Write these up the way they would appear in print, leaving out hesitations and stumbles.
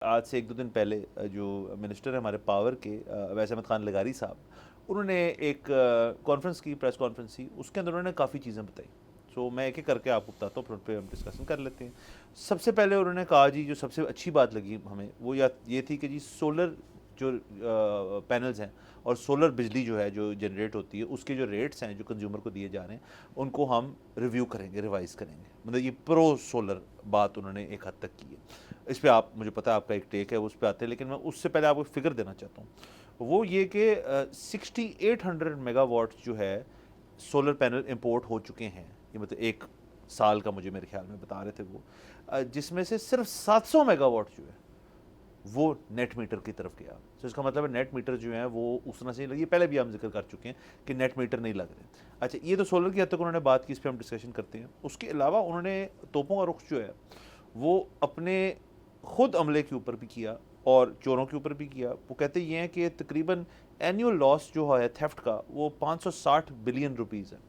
आज से 1-2 दिन पहले जो मिनिस्टर है हमारे पावर के अवैस अहमद खान लगारी साहब, उन्होंने एक कॉन्फ्रेंस की, प्रेस कॉन्फ्रेंस की। उसके अंदर उन्होंने काफ़ी चीज़ें बताई। सो मैं एक-एक करके आपको बताता हूँ, फिर उन पे हम डिस्कशन कर लेते हैं। सबसे पहले उन्होंने कहा जी, जो सबसे अच्छी बात लगी हमें वो ये थी कि जी सोलर जो पैनल्स हैं और सोलर बिजली जो है जो जनरेट होती है, उसके जो रेट्स हैं जो कंज्यूमर को दिए जा रहे हैं, उनको हम रिव्यू करेंगे, रिवाइज़ करेंगे। मतलब ये प्रो सोलर बात उन्होंने एक हद तक की है। इस पे आप, मुझे पता है आपका एक टेक है, उस पे आते हैं, लेकिन मैं उससे पहले आपको फिगर देना चाहता हूँ। वो ये कि 6800 मेगावाट जो है सोलर पैनल इंपोर्ट हो चुके हैं। ये मतलब एक साल का, मुझे मेरे ख्याल में बता रहे थे वो, जिसमें से सिर्फ 700 मेगावाट जो है वो नेट मीटर की तरफ गया। तो इसका मतलब है नेट मीटर जो है वो उतना से नहीं लगी। पहले भी हम जिक्र कर चुके हैं कि नेट मीटर नहीं लग रहे। अच्छा, ये तो सोलर की हद तक उन्होंने बात की, इस पर हम डिस्कशन करते हैं। उसके अलावा उन्होंने तोपों का रुख जो है वो अपने खुद अमले के ऊपर भी किया और चोरों के ऊपर भी किया। वो कहते ये हैं कि तकरीबन एनुअल लॉस जो है थेफ्ट का वो 560 बिलियन रुपीज़ है,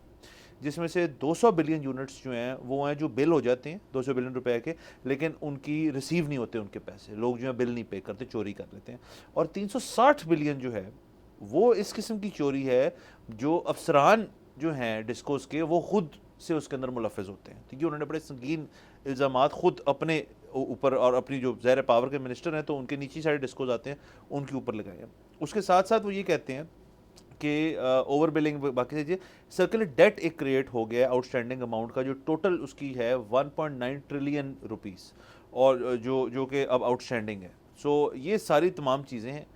जिसमें से 200 बिलियन यूनिट्स जो हैं वो हैं जो बिल हो जाते हैं 200 बिलियन रुपए के, लेकिन उनकी रिसीव नहीं होते उनके पैसे, लोग जो है बिल नहीं पे करते, चोरी कर लेते हैं। और 360 बिलियन जो है वो इस किस्म की चोरी है जो अफसरान जो हैं डिस्कोस के वो खुद से उसके अंदर मुलफ़िज़ होते हैं। ठीक है, उन्होंने बड़े संगीन इल्ज़ामात खुद अपने ऊपर, और अपनी जो ज़ाहिर पावर के मिनिस्टर हैं तो उनके नीचे सारे डिस्कोज आते हैं, उनके ऊपर लगाए हैं। उसके साथ साथ वो ये कहते हैं कि ओवर बिलिंग बाकी चीज़ें, सर्कुलर डेट एक क्रिएट हो गया है आउटस्टैंडिंग अमाउंट का, जो टोटल उसकी है 1.9 ट्रिलियन रुपीस, और जो कि अब आउटस्टैंडिंग है। सो ये सारी तमाम चीज़ें हैं।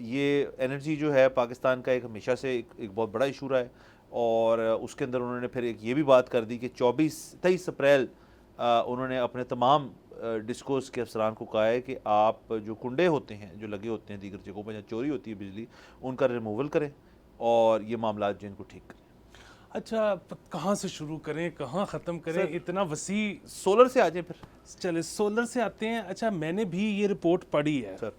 ये एनर्जी जो है पाकिस्तान का एक हमेशा से एक बहुत बड़ा इशू रहा है। और उसके अंदर उन्होंने फिर एक ये भी बात कर दी कि 23 अप्रैल उन्होंने अपने तमाम डिस्कोस के अफसरान को कहा है कि आप जो कुंडे होते हैं जो लगे होते हैं दीगर जगहों पर जहाँ चोरी होती है बिजली, उनका रिमूवल करें और ये मामला जो इनको ठीक करें। अच्छा, कहाँ से शुरू करें, कहाँ ख़त्म करें, इतना वसी। सोलर से आ जाए फिर। चले सोलर से आते हैं। अच्छा, मैंने भी ये रिपोर्ट पढ़ी है सर,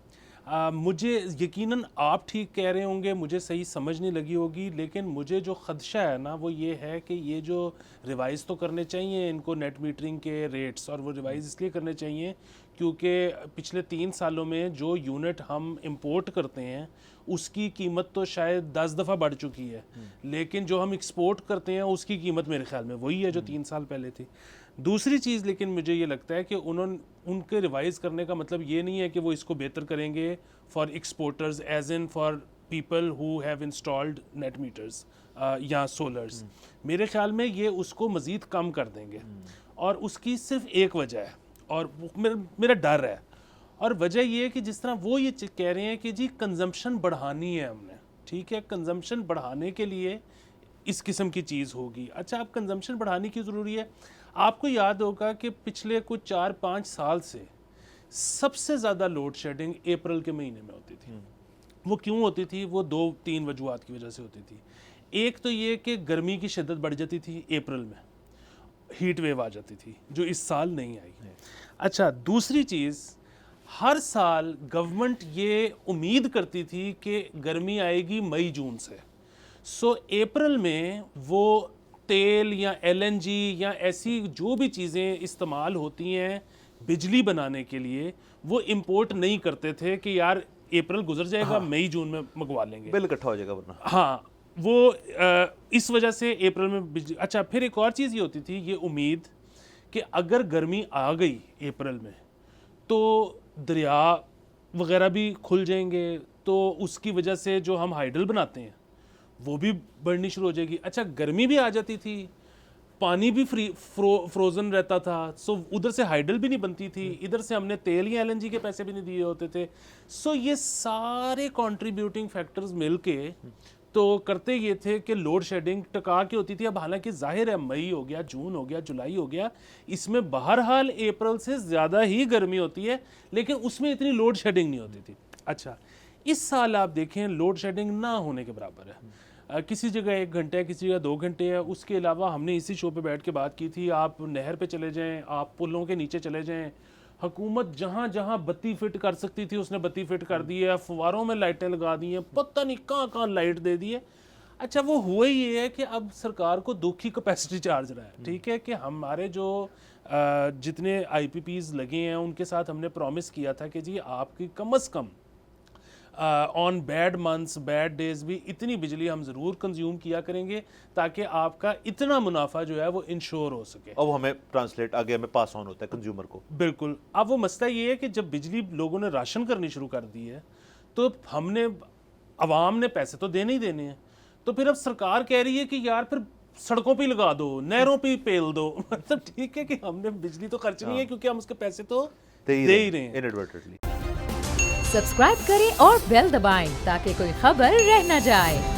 मुझे यकीनन आप ठीक कह रहे होंगे, मुझे सही समझ नहीं लगी होगी, लेकिन मुझे जो ख़दशा है ना वो ये है कि ये जो रिवाइज़ तो करने चाहिए इनको नेट मीटरिंग के रेट्स, और वो रिवाइज़ इसलिए करने चाहिए क्योंकि पिछले 3 सालों में जो यूनिट हम इंपोर्ट करते हैं उसकी कीमत तो शायद 10 दफ़ा बढ़ चुकी है, लेकिन जो हम एक्सपोर्ट करते हैं उसकी कीमत मेरे ख्याल में वही है जो 3 साल पहले थी। दूसरी चीज़, लेकिन मुझे ये लगता है कि उनके रिवाइज़ करने का मतलब ये नहीं है कि वो इसको बेहतर करेंगे for exporters, as in for people who have installed net meters या सोलर्स। मेरे ख्याल में ये उसको मज़ीद कम कर देंगे, और उसकी सिर्फ एक वजह है, और मेरा डर है। और वजह ये है कि जिस तरह वो ये कह रहे हैं कि जी कंजम्पशन बढ़ानी है हमने, ठीक है, कंजम्पशन बढ़ाने के लिए इस किस्म की चीज़ होगी। अच्छा, अब कंजम्पशन बढ़ाने की ज़रूरी है। आपको याद होगा कि पिछले कुछ 4-5 साल से सबसे ज़्यादा लोड शेडिंग अप्रैल के महीने में होती थी। वो क्यों होती थी? वो 2-3 वजूहत की वजह से होती थी। एक तो ये कि गर्मी की शिद्दत बढ़ जाती थी अप्रैल में, हीट वेव आ जाती थी जो इस साल नहीं आई। अच्छा, दूसरी चीज़, हर साल गवर्नमेंट ये उम्मीद करती थी कि गर्मी आएगी मई जून से। सो अप्रैल में वो तेल या एलएनजी या ऐसी जो भी चीज़ें इस्तेमाल होती हैं बिजली बनाने के लिए, वो इंपोर्ट नहीं करते थे कि यार अप्रैल गुजर जाएगा, मई जून में मंगवा लेंगे, बिल इकट्ठा हो जाएगा वरना। हाँ, वो इस वजह से अप्रैल में बिजली। अच्छा, फिर एक और चीज़ ये होती थी, ये उम्मीद कि अगर गर्मी आ गई अप्रैल में तो दरिया वगैरह भी खुल जाएंगे, तो उसकी वजह से जो हम हाइडल बनाते हैं वो भी बढ़नी शुरू हो जाएगी। अच्छा, गर्मी भी आ जाती थी, पानी भी फ्रोज़न रहता था, सो उधर से हाइडल भी नहीं बनती थी, इधर से हमने तेल या एलएनजी के पैसे भी नहीं दिए होते थे। सो ये सारे कंट्रीब्यूटिंग फैक्टर्स मिलके तो करते ये थे कि लोड शेडिंग टका के होती थी। अब हालांकि जाहिर है मई हो गया, जून हो गया, जुलाई हो गया, इसमें बहरहाल अप्रैल से ज़्यादा ही गर्मी होती है, लेकिन उसमें इतनी लोड शेडिंग नहीं होती थी। अच्छा, इस साल आप देखें लोड शेडिंग ना होने के बराबर है। किसी जगह 1 घंटे है, किसी जगह 2 घंटे है। उसके अलावा हमने इसी शो पे बैठ के बात की थी, आप नहर पे चले जाएं, आप पुलों के नीचे चले जाएं, हुकूमत जहाँ जहाँ बत्ती फिट कर सकती थी उसने बत्ती फिट कर दी है, फुवारों में लाइटें लगा दी हैं, पता नहीं कहाँ कहाँ लाइट दे दी है। अच्छा, वो हुआ ये है कि अब सरकार को दुख की कैपेसिटी चार्ज रहा है, ठीक है, कि हमारे जो जितने IPPs लगे हैं उनके साथ हमने प्रॉमिस किया था कि जी आपकी कम से come on bad months bad days भी इतनी बिजली हम ज़रूर कंज्यूम किया करेंगे ताकि आपका इतना मुनाफा जो है वो इंश्योर हो सके। अब हमें ट्रांसलेट आगे हमें पास ऑन होता है कंज्यूमर को। बिल्कुल। अब वो मसला ये है कि जब बिजली लोगों ने राशन करनी शुरू कर दी है तो हमने अवाम ने पैसे तो देने ही देने हैं, तो फिर अब सरकार कह रही है कि यार फिर सड़कों पे लगा दो, नहरों पे पेल दो। मतलब ठीक है कि हमने बिजली तो खर्चनी है क्योंकि हम उसके पैसे तो दे ही रहे हैं इनएडवर्टेंटली। सब्सक्राइब करें और बेल दबाएं ताकि कोई खबर रह न जाए।